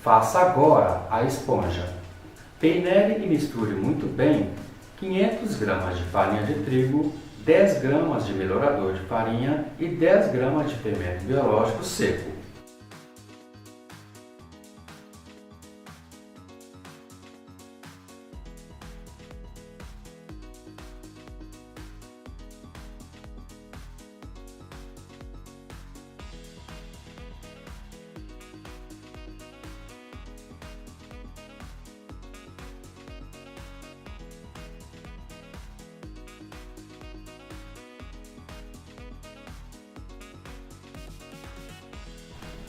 Faça agora a esponja. Peneire e misture muito bem 500 gramas de farinha de trigo, 10 gramas de melhorador de farinha e 10 gramas de fermento biológico seco.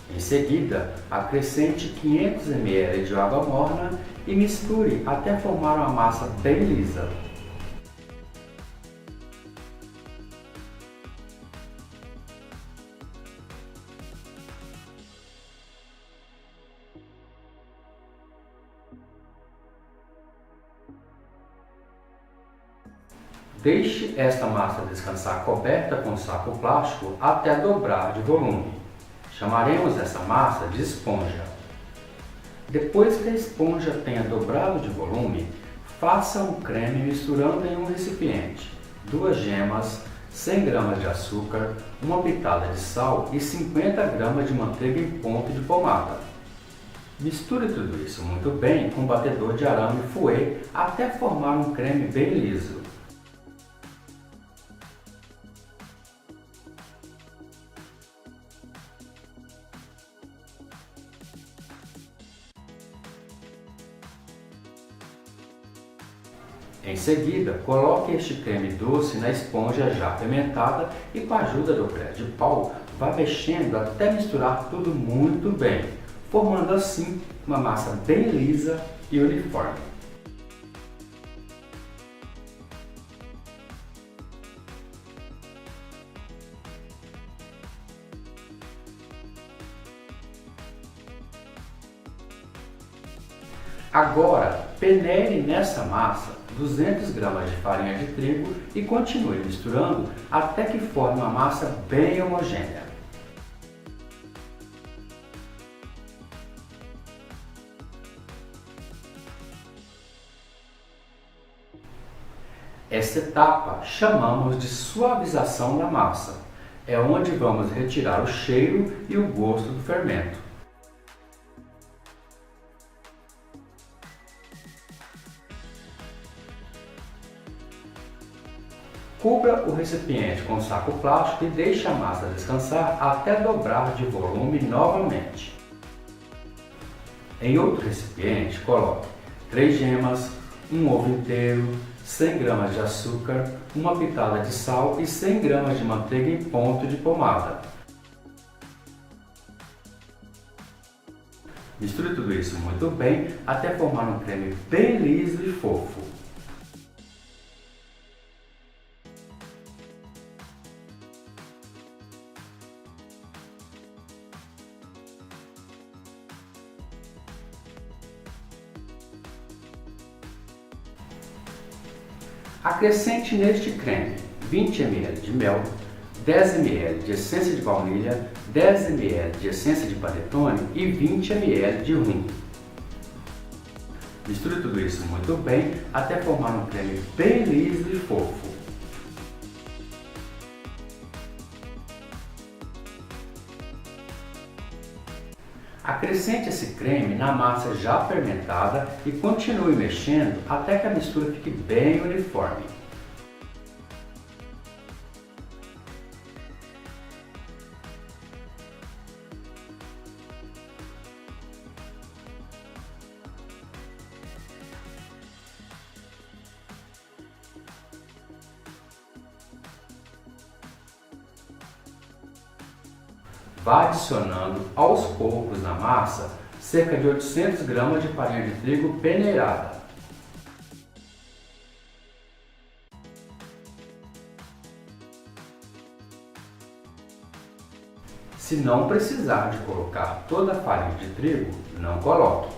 Em seguida, acrescente 500 ml de água morna e misture até formar uma massa bem lisa. Deixe esta massa descansar coberta com saco plástico até dobrar de volume. Chamaremos essa massa de esponja. Depois que a esponja tenha dobrado de volume, faça um creme misturando em um recipiente 2 gemas, 100 gramas de açúcar, uma pitada de sal e 50 gramas de manteiga em ponto de pomada. Misture tudo isso muito bem com um batedor de arame fouet até formar um creme bem liso. Em seguida, coloque este creme doce na esponja já fermentada e com a ajuda do colher de pau, vá mexendo até misturar tudo muito bem, formando assim uma massa bem lisa e uniforme. Agora, peneire nessa massa 200 gramas de farinha de trigo e continue misturando até que forme uma massa bem homogênea. Esta etapa chamamos de suavização da massa. É onde vamos retirar o cheiro e o gosto do fermento. Cubra o recipiente com saco plástico e deixe a massa descansar até dobrar de volume novamente. Em outro recipiente, coloque 3 gemas, um ovo inteiro, 100 gramas de açúcar, uma pitada de sal e 100 gramas de manteiga em ponto de pomada. Misture tudo isso muito bem até formar um creme bem liso e fofo. Acrescente neste creme 20 ml de mel, 10 ml de essência de baunilha, 10 ml de essência de panetone e 20 ml de rum. Misture tudo isso muito bem até formar um creme bem liso e fofo. Acrescente esse creme na massa já fermentada e continue mexendo até que a mistura fique bem uniforme. Vá adicionando aos poucos na massa cerca de 800 gramas de farinha de trigo peneirada. Se não precisar de colocar toda a farinha de trigo, não coloque.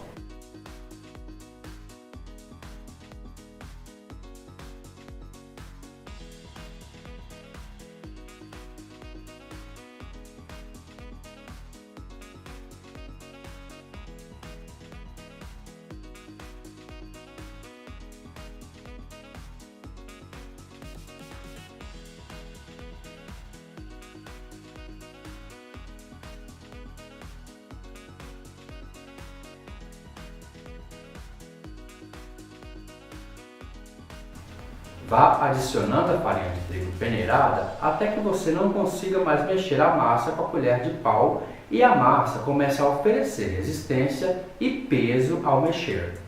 Vá adicionando a farinha de trigo peneirada até que você não consiga mais mexer a massa com a colher de pau e a massa comece a oferecer resistência e peso ao mexer.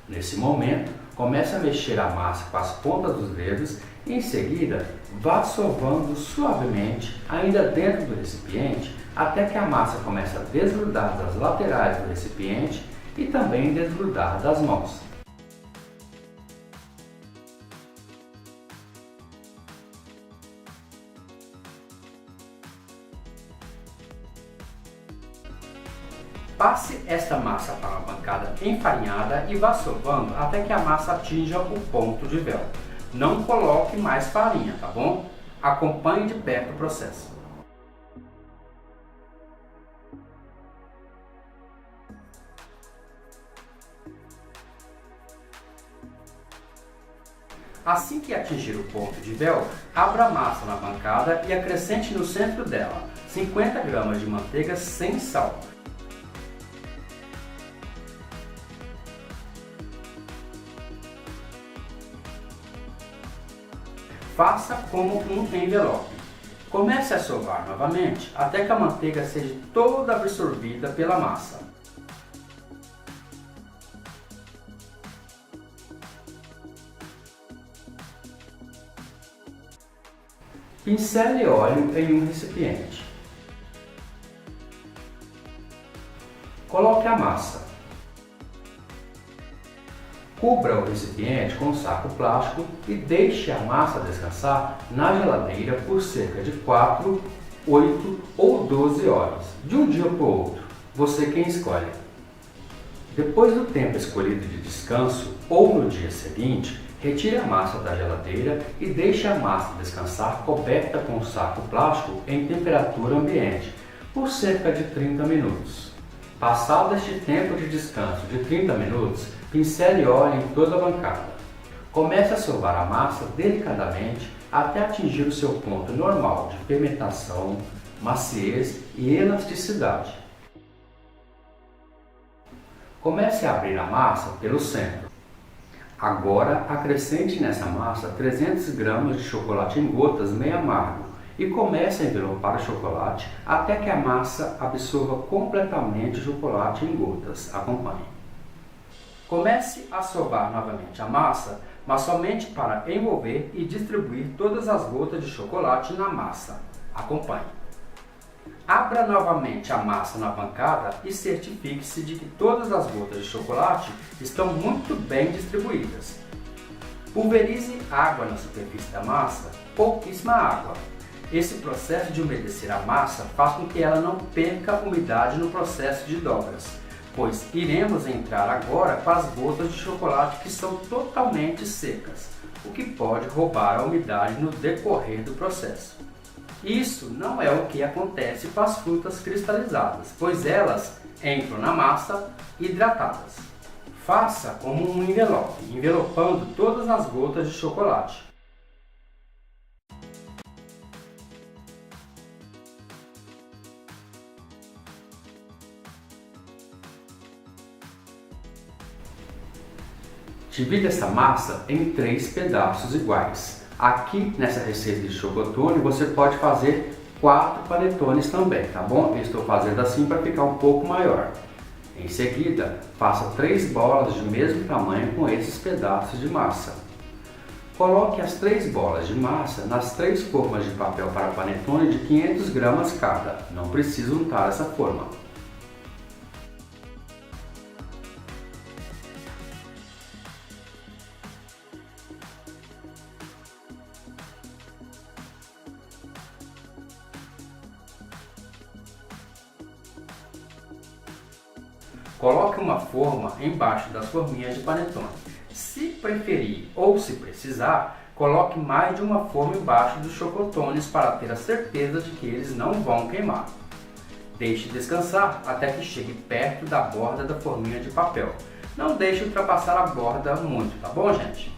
Nesse momento, comece a mexer a massa com as pontas dos dedos e em seguida vá sovando suavemente ainda dentro do recipiente até que a massa comece a desgrudar das laterais do recipiente e também desgrudar das mãos. Passe esta massa para a bancada enfarinhada e vá sovando até que a massa atinja o ponto de véu. Não coloque mais farinha, tá bom? Acompanhe de perto o processo. Assim que atingir o ponto de véu, abra a massa na bancada e acrescente no centro dela 50 gramas de manteiga sem sal. Faça como um envelope. Comece a sovar novamente até que a manteiga seja toda absorvida pela massa. Pincele óleo em um recipiente. Coloque a massa. Cubra o recipiente com um saco plástico e deixe a massa descansar na geladeira por cerca de 4, 8 ou 12 horas, de um dia para o outro, você quem escolhe. Depois do tempo escolhido de descanso ou no dia seguinte, retire a massa da geladeira e deixe a massa descansar coberta com um saco plástico em temperatura ambiente por cerca de 30 minutos. Passado este tempo de descanso de 30 minutos, pincele óleo em toda a bancada. Comece a sovar a massa delicadamente até atingir o seu ponto normal de fermentação, maciez e elasticidade. Comece a abrir a massa pelo centro. Agora acrescente nessa massa 300 gramas de chocolate em gotas meio amargo e comece a envelopar o chocolate até que a massa absorva completamente o chocolate em gotas. Acompanhe. Comece a sovar novamente a massa, mas somente para envolver e distribuir todas as gotas de chocolate na massa. Acompanhe. Abra novamente a massa na bancada e certifique-se de que todas as gotas de chocolate estão muito bem distribuídas. Pulverize água na superfície da massa, pouquíssima água. Esse processo de umedecer a massa faz com que ela não perca umidade no processo de dobras, pois iremos entrar agora com as gotas de chocolate que são totalmente secas, o que pode roubar a umidade no decorrer do processo. Isso não é o que acontece com as frutas cristalizadas, pois elas entram na massa hidratadas. Faça como um envelope, envelopando todas as gotas de chocolate. Divida essa massa em 3 pedaços iguais. Aqui nessa receita de chocotone você pode fazer 4 panetones também, tá bom? Eu estou fazendo assim para ficar um pouco maior. Em seguida, faça 3 bolas de mesmo tamanho com esses pedaços de massa. Coloque as 3 bolas de massa nas 3 formas de papel para panetone de 500 gramas cada. Não precisa untar essa forma. Coloque uma forma embaixo das forminhas de panetone. Se preferir ou se precisar, coloque mais de uma forma embaixo dos chocotones para ter a certeza de que eles não vão queimar. Deixe descansar até que chegue perto da borda da forminha de papel. Não deixe ultrapassar a borda muito, tá bom, gente?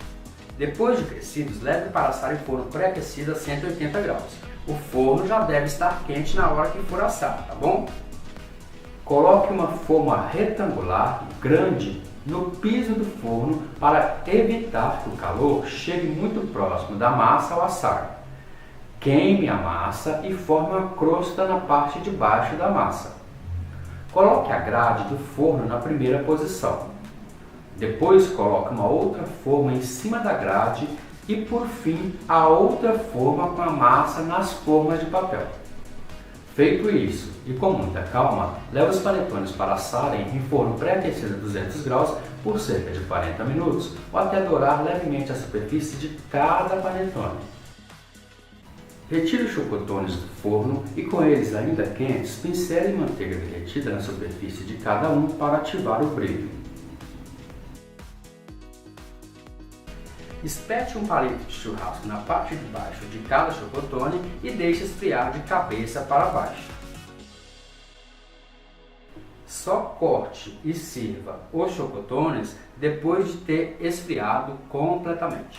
Depois de crescidos, leve para assar em forno pré-aquecido a 180 graus. O forno já deve estar quente na hora que for assar, tá bom? Coloque uma forma retangular grande no piso do forno para evitar que o calor chegue muito próximo da massa ao assar. Queime a massa e forme uma crosta na parte de baixo da massa. Coloque a grade do forno na primeira posição. Depois coloque uma outra forma em cima da grade e, por fim, a outra forma com a massa nas formas de papel. Feito isso, e com muita calma, leve os panetones para assarem em forno pré-aquecido a 200 graus por cerca de 40 minutos ou até dourar levemente a superfície de cada panetone. Retire os chocotones do forno e, com eles ainda quentes, pincele manteiga derretida na superfície de cada um para ativar o brilho. Espete um palito de churrasco na parte de baixo de cada chocotone e deixe esfriar de cabeça para baixo. Só corte e sirva os chocotones depois de ter esfriado completamente.